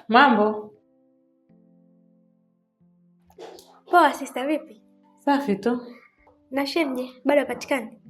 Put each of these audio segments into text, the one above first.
Mambo poa. Sister vipi? Safi tu. Na Shemje bado hapatikani?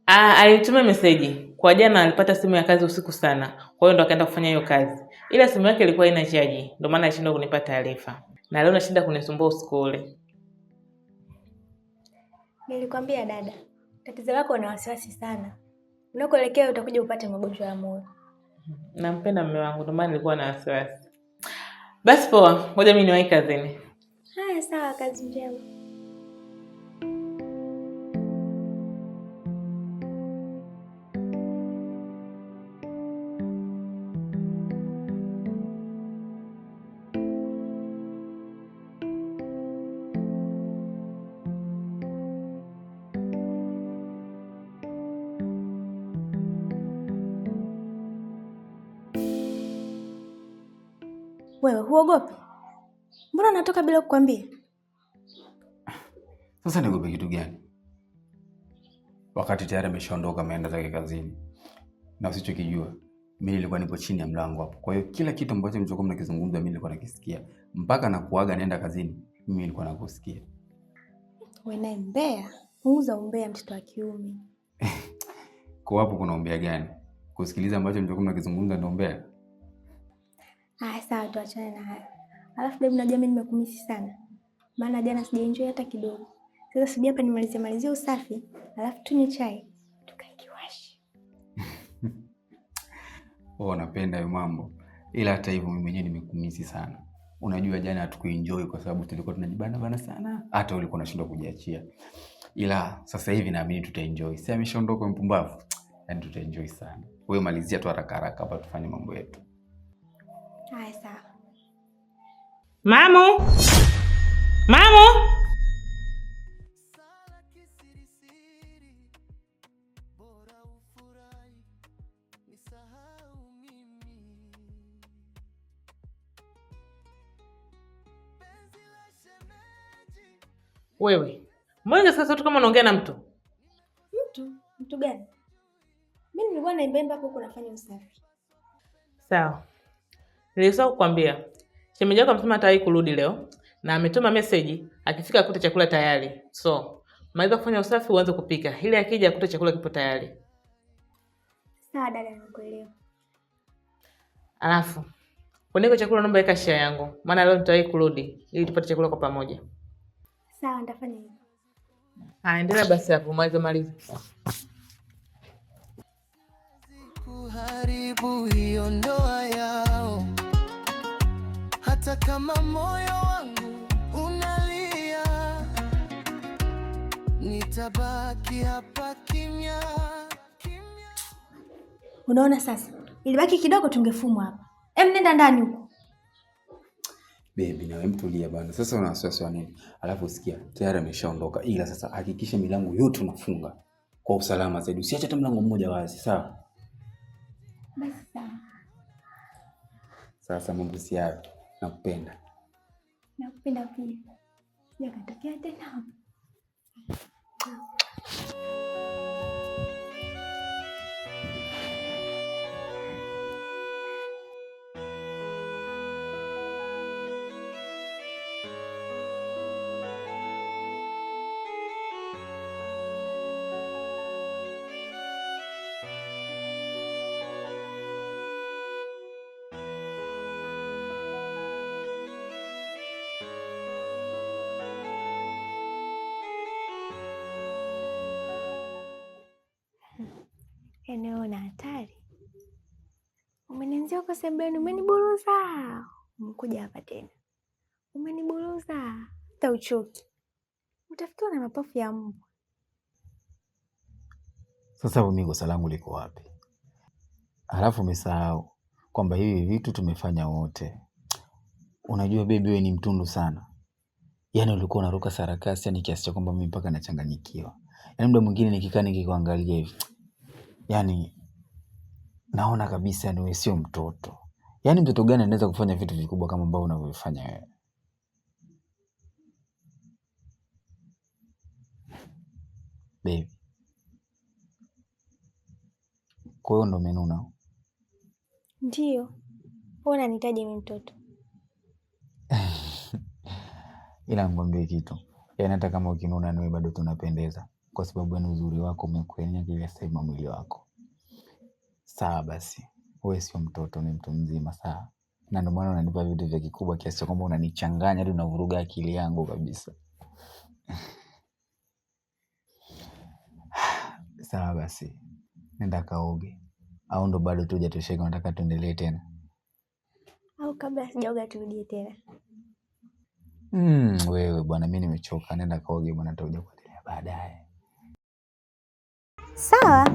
Alituma meseji kwa jana, alipata simu ya kazi usiku sana, kwa hiyo ndo akaenda kufanya hiyo kazi, ila simu yake ilikuwa haina chaji, ndio maana alishindwa kunipa taarifa, na leo nashinda kunisumbua usiku ule. Nilikwambia dada, tatizo lako una wasiwasi sana, unakoelekea utakuja upate magonjwa ya moyo. Nampenda mume wangu, ndio maana nilikuwa na wasiwasi. Basi poa, ngoja mimi niwahi kazini. Haya sawa, kazi njema. Wewe huogopi? Mbona natoka bila kukwambia? Sasa niogope kitu gani? Wakati tayari ameshaondoka ameenda zake kazini. Na usichokijua, mimi nilikuwa nipo chini ya mlango hapo. Kwa hiyo kila kitu ambacho mlikuwa mnakizungumza mimi nilikuwa nakisikia. Mpaka nakuaga naenda kazini, mimi nilikuwa nakusikia. Wewe naye mbea, punguza umbea mtoto wa kiume. Kwa hapo kuna umbea gani? Kusikiliza ambacho mlikuwa mnakizungumza ndio umbea? Sawa, tuachane na haya. Alafu baby, najua mimi nimekumisi sana. Maana jana sijaenjoy hata kidogo. Sasa sijui hapa nimalizie usafi, alafu tunywe chai, tukakiwashi. Napenda hayo mambo. Ila hata hivyo mimi mwenyewe nimekumisi sana. Unajua jana hatukuenjoy kwa sababu tulikuwa tunajibana sana. Hata ulikuwa unashindwa kujiachia. Ila sasa hivi naamini tutaenjoy. Si ameshaondoka mpumbavu. Yaani tutaenjoy sana. Wewe malizia tu haraka hapa tufanye mambo yetu. Haya sawa. Mamu! Wewe, mbona sasa tu kama unaongea na mtu? Mtu gani? Mimi nilikuwa naimba hapo kunafanya usafi. Sawa. Nilisahau kukwambia. Shemeji yako amesema atawahi kurudi leo na ametuma message akifika akute chakula tayari. So, maliza kufanya usafi uanze kupika. Ili akija akute chakula kipo tayari. Sawa dada, nakuelewa. Alafu, uniko chakula naomba weka share yangu. Maana leo nitawahi kurudi ili tupate chakula kwa pamoja. Sawa, nitafanya hivyo. Endelea basi hapo, maliza. Kuharibu hiyo ndoa yao. Hata kama moyo wangu unalia, nitabaki hapa kimya. Unaona sasa? Ilibaki kidogo tungefumwa hapa. Nenda ndani huko. Baby, na wewe mtulia bana. Sasa una wasiwasi wa nini? Alafu usikia, tayari ameshaondoka. Ila sasa hakikisha milango yote unafunga kwa usalama zaidi. Usiache hata mlango mmoja wazi, sawa? Basi sawa. Sasa mambo si hayo. Nakupenda. Nakupenda pia. Yakatokea tena. Eneo na hatari. Umenizia kwa sebeni, umeniburuza. Umekuja hapa tena. Umeniburuza. Hata uchoki. Utafikiwa na mapafu ya mbwa. Sasa hapo mimi kosa langu liko wapi? Alafu umesahau kwamba hivi vitu tumefanya wote. Unajua baby, wewe ni mtundu sana. Yaani ulikuwa unaruka sarakasi yani kiasi cha kwamba mimi mpaka nachanganyikiwa. Yaani muda mwingine nikikaa nikikuangalia hivi, yaani naona kabisa ni wewe sio mtoto. Yaani mtoto gani anaweza kufanya vitu vikubwa kama ambavyo unavyofanya wewe? Baby. Kwa hiyo ndo umenuna? Ndio. Wewe unanihitaji mimi mtoto? Ila ngombe kitu. Yaani hata kama ukinuna niwe bado tunapendeza. Kwa sababu ni uzuri wako umekuenya kila sehemu ya mwili wako. Sawa basi. Wewe sio mtoto, ni mtu mzima, sawa. Na ndio maana unanipa vitu vya kikubwa kiasi cha kwamba unanichanganya hadi unavuruga akili yangu kabisa. Sawa basi. Nenda kaoge. Au ndo bado tu hujatosheka unataka tuendelee tena? Au kabla sijaoga turudie tena? Wewe bwana, mimi nimechoka. Nenda kaoge bwana, tutakuja kuendelea baadaye. Sawa.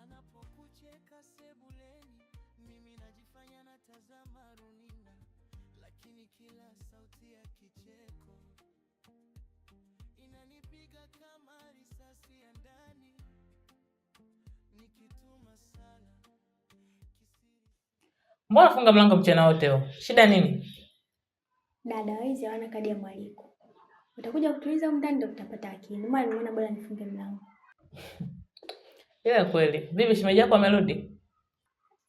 Anapokucheka sebuleni, mimi najifanya natazama runinga, lakini kila sauti ya kicheko inanipiga kama risasi ya ndani, nikituma sala kisiri. Mbona funga mlango mchana wote huo? Shida nini? Dada, waizi hawana kadi ya mwaliko. Utakuja kutuliza huko ndani ndio utapata akili. Maana nimeona bora nifunge mlango. Ila kweli, bibi shemeji yako amerudi?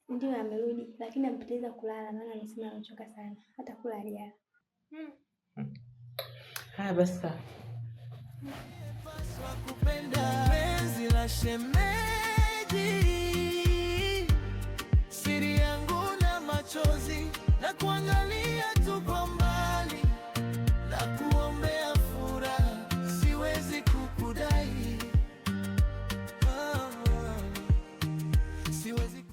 Ndio amerudi, lakini ampitiliza kulala maana anasema anachoka sana. Hata kula hajala. Haya basi sawa. Paswa kupenda penzi la shemeji, siri yangu na machozi, na kuangalia tu kwa mbali, na kuombea furaha, siwezi kukudai. Siwezi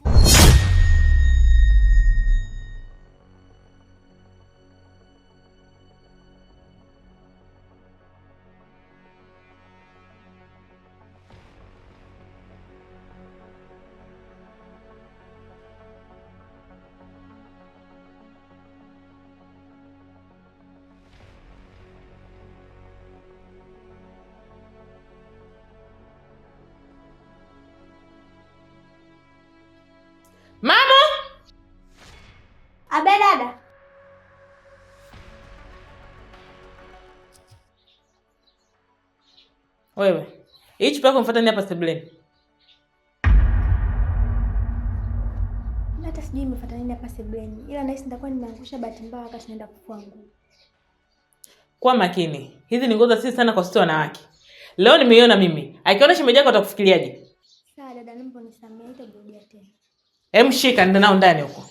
Mama! Abe dada. Wewe, hii chupa yako mfuata ni hapa sebuleni. Hata sijui imefuata nini hapa sebuleni. Ila nahisi nitakuwa nimeangusha bahati mbaya wakati naenda kufua nguo. Kwa makini. Hizi ni nguo za sisi sana kwa sisi wanawake. Leo nimeiona mimi. Akiona shemeji yako atakufikiriaje? Sawa dada, naomba unisamehe, itarudia tena. Shika nenda nao ndani huko.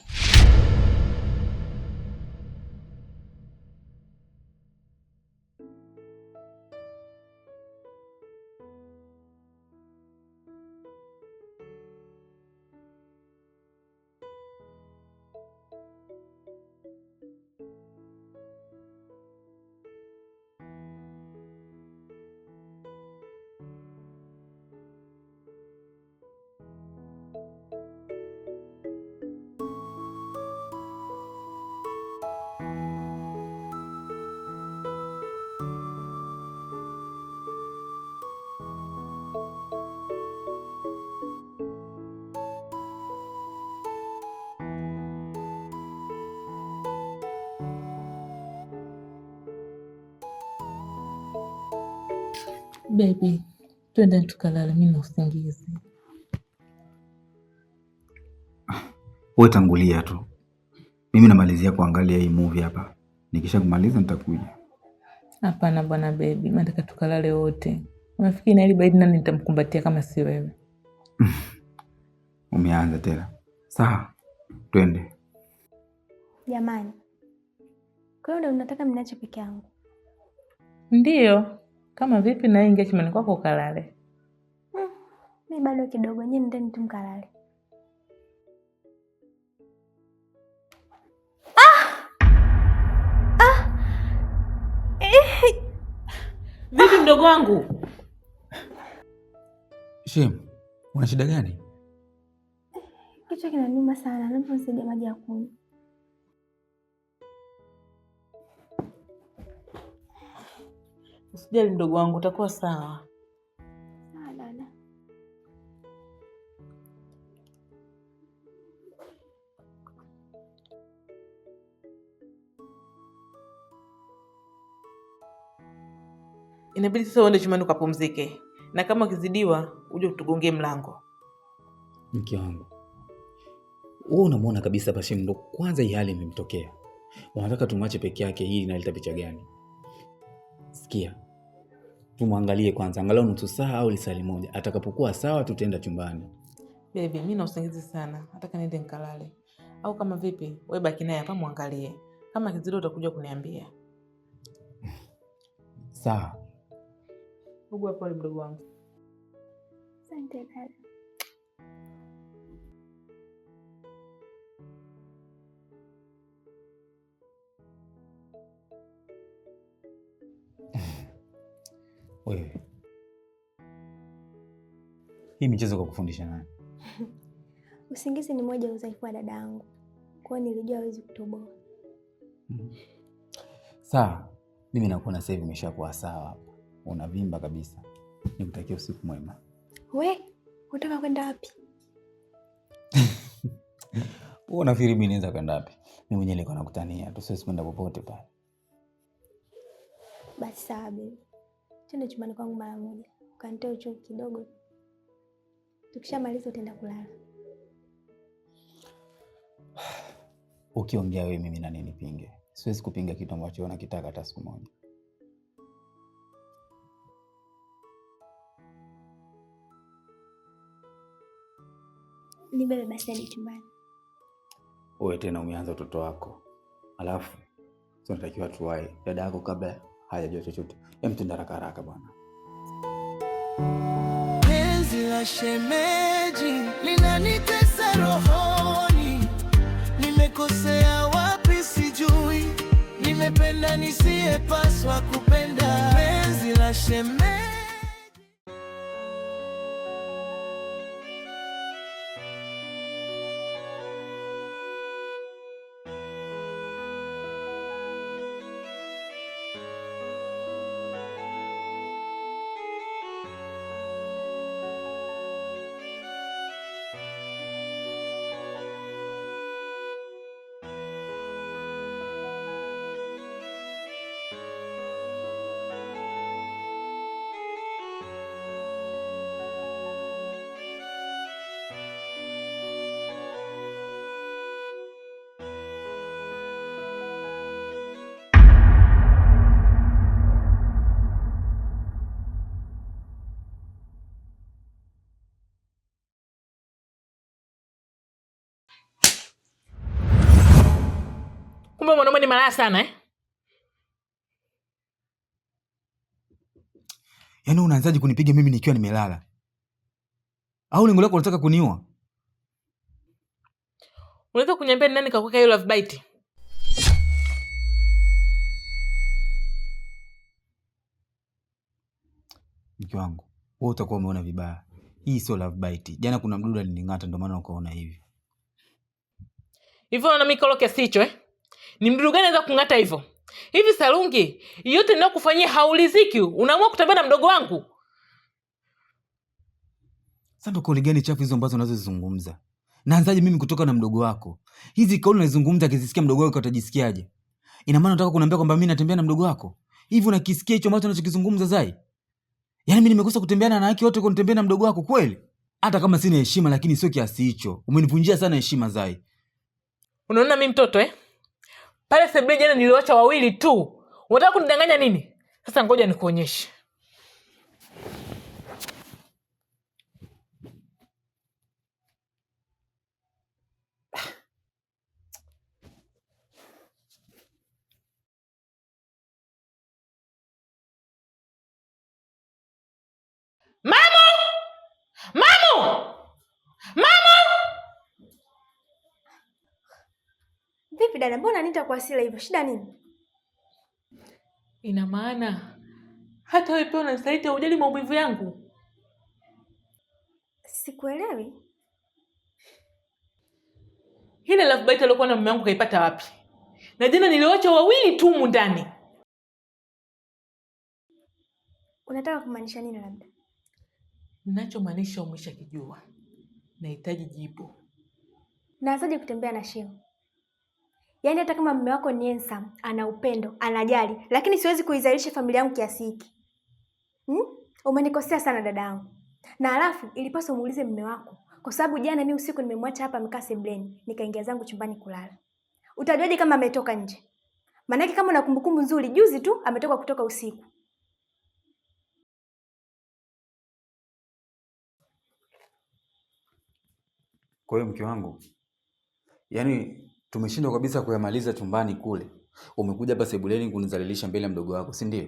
Baby, twende tukalala, mimi na usingizi. Wewe tangulia tu. Mimi namalizia kuangalia hii movie hapa. Nikisha kumaliza nitakuja. Hapana bwana baby, nataka tukalale wote. Unafikiri na ile baby nani nitamkumbatia kama si wewe? Umeanza tena. Sawa. Twende. Jamani. Kwa hiyo ndio unataka mniache peke yangu? Ndio. Kama vipi na ingia chumani kwako ukalale? Mimi bado kidogo, nyinyi ndeni tu mkalale. Vipi mdogo wangu? Shem, una shida gani? kichwa kinaniuma sana, naomba unisaidie maji ya kunywa. Usijali mdogo wangu, utakuwa sawa. Sawa dada. Inabidi sasa uende chumbani ukapumzike, na kama ukizidiwa uje utugongee mlango. Mke wangu, wewe unamwona kabisa Pashim ndo kwanza hii hali imemtokea. Unataka tumwache peke yake, hii inaleta picha gani? Sikia, tumwangalie kwanza angalau nusu saa au lisali moja. Atakapokuwa sawa tutaenda chumbani. Baby, mimi na usingizi sana, nataka niende nikalale. Au kama vipi, wewe baki naye hapa muangalie. Kama kizido utakuja kuniambia. Sawa. Ugua pole mdogo wangu. Asante dada. Wewe, hii michezo kwa kufundisha nani? Usingizi ni moja ya udhaifu wa dada yangu, kwa hiyo nilijua hawezi kutoboa. Sawa, mimi nakuona sasa hivi umeshakuwa sawa hapa. Unavimba kabisa. Nikutakia usiku mwema. We, unataka kwenda wapi? Wewe unafikiri mimi naweza kwenda wapi? Mimi mwenyewe nilikuwa nakutania, tusiwezi kwenda popote pale. Basi sawa baby. Twende chumbani kwangu mara moja. Ukanitoe uchovu kidogo. Tukishamaliza utaenda kulala. Ukiongea wewe mimi na nini pinge? Siwezi kupinga kitu ambacho unakitaka hata siku moja. Nibebe basi hadi chumbani. Wewe tena umeanza utoto wako. Alafu tunatakiwa tuwahi dada yako kabla hajajua chochote. Tenda haraka haraka bwana. Penzi la shemeji linanitesa rohoni. Nimekosea wapi sijui. Nimependa nisiyepaswa kupenda. Penzi la shemeji. Kumbe mwanaume ni malaya sana eh? Yaani unaanzaje kunipiga mimi nikiwa nimelala? Au lengo lako unataka kuniua? Unaweza kuniambia ni nani kakuweka hiyo love bite? Mke wangu, wewe utakuwa umeona vibaya. Hii sio love bite. Jana kuna mdudu alining'ata ndio maana ukaona hivi. Hivyo unaona mikolo kiasi hicho eh? Ni mdudu gani anaweza kung'ata hivyo? Hivi Salungi, yote ninayokufanyia hauliziki, unaamua kutembea na mdogo wangu? Sasa ndo kauli gani chafu hizo ambazo unazozizungumza? Naanzaje mimi kutoka na mdogo wako? Hizi kauli unazizungumza akizisikia mdogo wako atajisikiaje? Ina maana unataka kuniambia kwamba mimi natembea na mdogo wako? Hivi unakisikia hicho ambacho unachokizungumza Zai? Yaani mimi nimekosa kutembeana na haki wote kwa kutembea na mdogo wako kweli? Hata kama sina heshima lakini sio kiasi hicho. Umenivunjia sana heshima Zai. Unaona mimi mtoto eh? Pale sebule jana niliwacha wawili tu. Unataka kunidanganya nini? Sasa ngoja nikuonyeshe. Mamu! Mamu! Mamu! Vipi dada, mbona nita kwa hasira hivyo? Shida nini? Ina maana hata wewe pia unanisaliti, hujali maumivu yangu? Sikuelewi. Ile love bite aliyokuwa na mume wangu kaipata wapi? Na jana niliwacha wawili tu humu ndani. Unataka kumaanisha nini labda? Ninachomaanisha umeshakijua. Nahitaji jibu. Naanzaje kutembea na Shemu? Yaani hata kama mume wako ni handsome, ana upendo, anajali, lakini siwezi kuizalisha familia yangu kiasi hiki. Umenikosea sana dada yangu. Na alafu ilipaswa muulize mume wako, kwa sababu jana mimi usiku nimemwacha hapa amekaa sebleni, nikaingia zangu chumbani kulala. Utajuaje kama ametoka nje? Maana kama una kumbukumbu nzuri, juzi tu ametoka kutoka usiku. Kwa hiyo mke wangu, yaani tumeshindwa kabisa kuyamaliza chumbani kule. Umekuja hapa sebuleni kunizalilisha mbele ya mdogo wako, si ndio?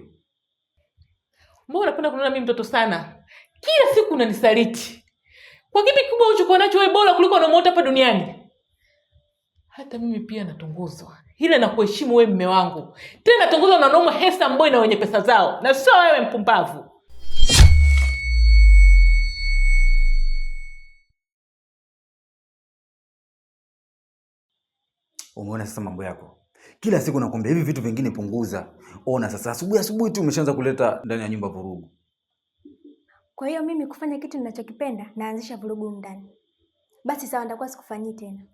Mbona unapenda kuniona mimi mtoto sana? Kila siku unanisaliti. Kwa kipi kikubwa ulichokuwa nacho wewe bora kuliko unamuota hapa duniani? Hata mimi pia natongozwa. Ila nakuheshimu wewe mume wangu. Tena natongozwa na wanaume handsome boy na wenye pesa zao. Na sio wewe mpumbavu. Umeona sasa mambo yako. Kila siku nakwambia hivi vitu vingine punguza. Ona sasa asubuhi tu umeshaanza kuleta ndani ya nyumba vurugu. Kwa hiyo mimi kufanya kitu ninachokipenda naanzisha vurugu ndani. Basi sawa, nitakuwa sikufanyii tena.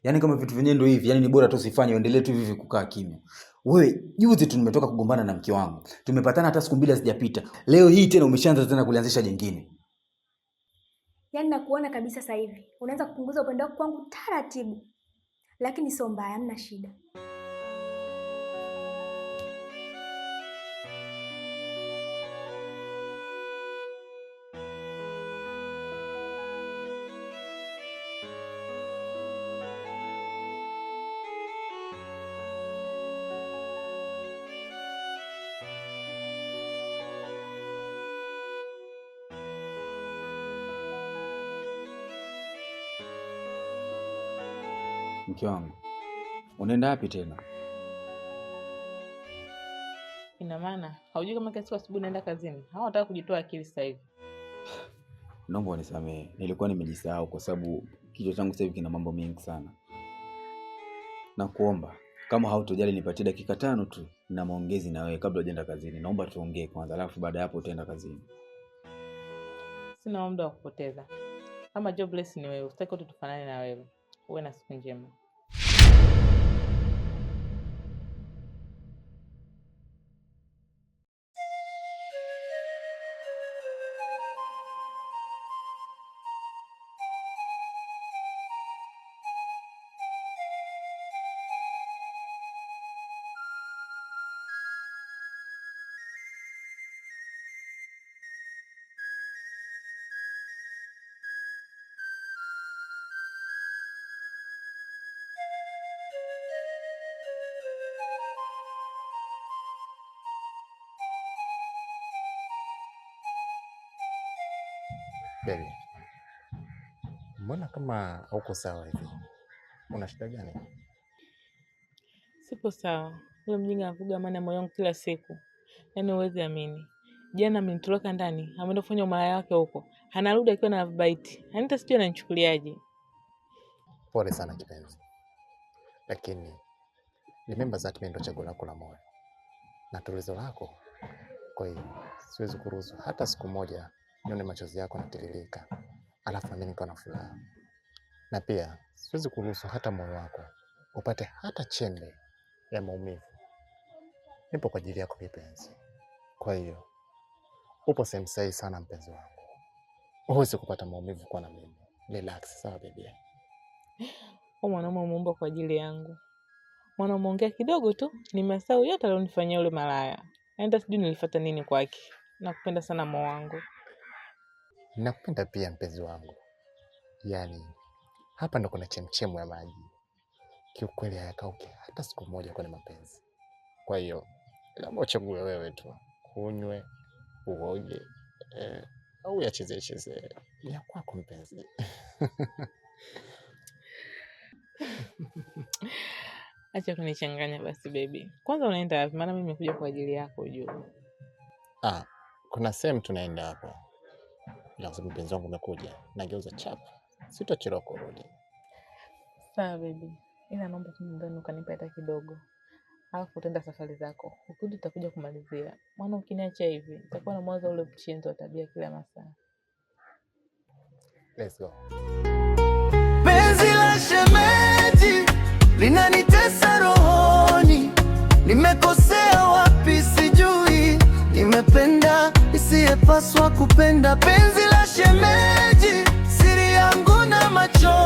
Yaani kama vitu vyenyewe ndio hivi, yaani ni bora tu usifanye, uendelee tu hivi kukaa kimya. Wewe juzi tu nimetoka kugombana na mke wangu. Tumepatana hata siku 2 hazijapita. Leo hii tena umeshaanza tena kulianzisha jingine. Yaani nakuona kabisa sasa hivi. Unaanza kupunguza upendo wako kwangu taratibu. Lakini sio mbaya, hamna shida. Mke wangu, unaenda wapi tena? Ina maana haujui kama kesho asubuhi naenda kazini? Hao nataka kujitoa akili sasa hivi. Naomba unisamehe. Nilikuwa nimejisahau kwa sababu kichwa changu sasa hivi kina mambo mengi sana. Nakuomba kama hautojali nipatie dakika 5 tu na maongezi na wewe kabla hujaenda kazini. Naomba tuongee kwanza, alafu baada ya hapo utaenda kazini. Sina muda wa kupoteza. Kama jobless ni wewe, usitaki watu tufanane na wewe. Uwe na siku njema. Baby, mbona kama hauko sawa hivi? Una shida gani? Sipo sawa. Yule mjinga anavuga amani ya moyo wangu kila siku. Yaani huwezi amini. Jana amenitoroka ndani, ameenda kufanya umalaya wake huko. Anarudi akiwa na bite. Anita sijui ananichukuliaje. Pole sana kipenzi. Lakini remember that mimi ndo chaguo lako la moyo. Na tulizo lako. Kwa hiyo siwezi kuruhusu hata siku moja nione machozi yako yanatiririka. Alafu mimi niko na furaha. Na pia siwezi kuruhusu hata moyo wako upate hata chembe ya maumivu. Nipo kwa ajili yako kipenzi. Kwa hiyo upo sehemu sahihi sana mpenzi wangu. Huwezi kupata maumivu kwa na mimi. Relax, sawa baby. Mwanaume umeumba kwa ajili yangu. Mwanaume ongea kidogo tu, nimesahau yote alionifanyia yule malaya. Hata sijui nilifuata nini kwake. Nakupenda sana moyo wangu. Nakupenda pia mpenzi wangu. Yaani hapa ndo kuna chemchemu ya maji. Kiukweli hayakauki hata siku moja kwenye mapenzi. Kwa hiyo labda uchague wewe tu. Kunywe, uoge, au yachezee ya kwako mpenzi. Acha kunichanganya basi baby. Kwanza unaenda wapi? Maana mimi nimekuja kwa ajili yako ujue. Kuna sehemu tunaenda hapo. Ila kwa sababu mpenzi wangu umekuja, nageuza chapa. Sitachelewa kurudi. Sawa baby, ila naomba tu nyumbani ukanipa hata kidogo, alafu utaenda safari zako. Ukirudi utakuja kumalizia, maana ukiniacha hivi nitakuwa na mwanzo ule mchenzo wa tabia kila masaa. Let's go. Penzi la shemeji linanitesa rohoni, nimekosea wapi sijui, nimependa isiyepaswa kupenda. Penzi la shemeji, siri yangu na macho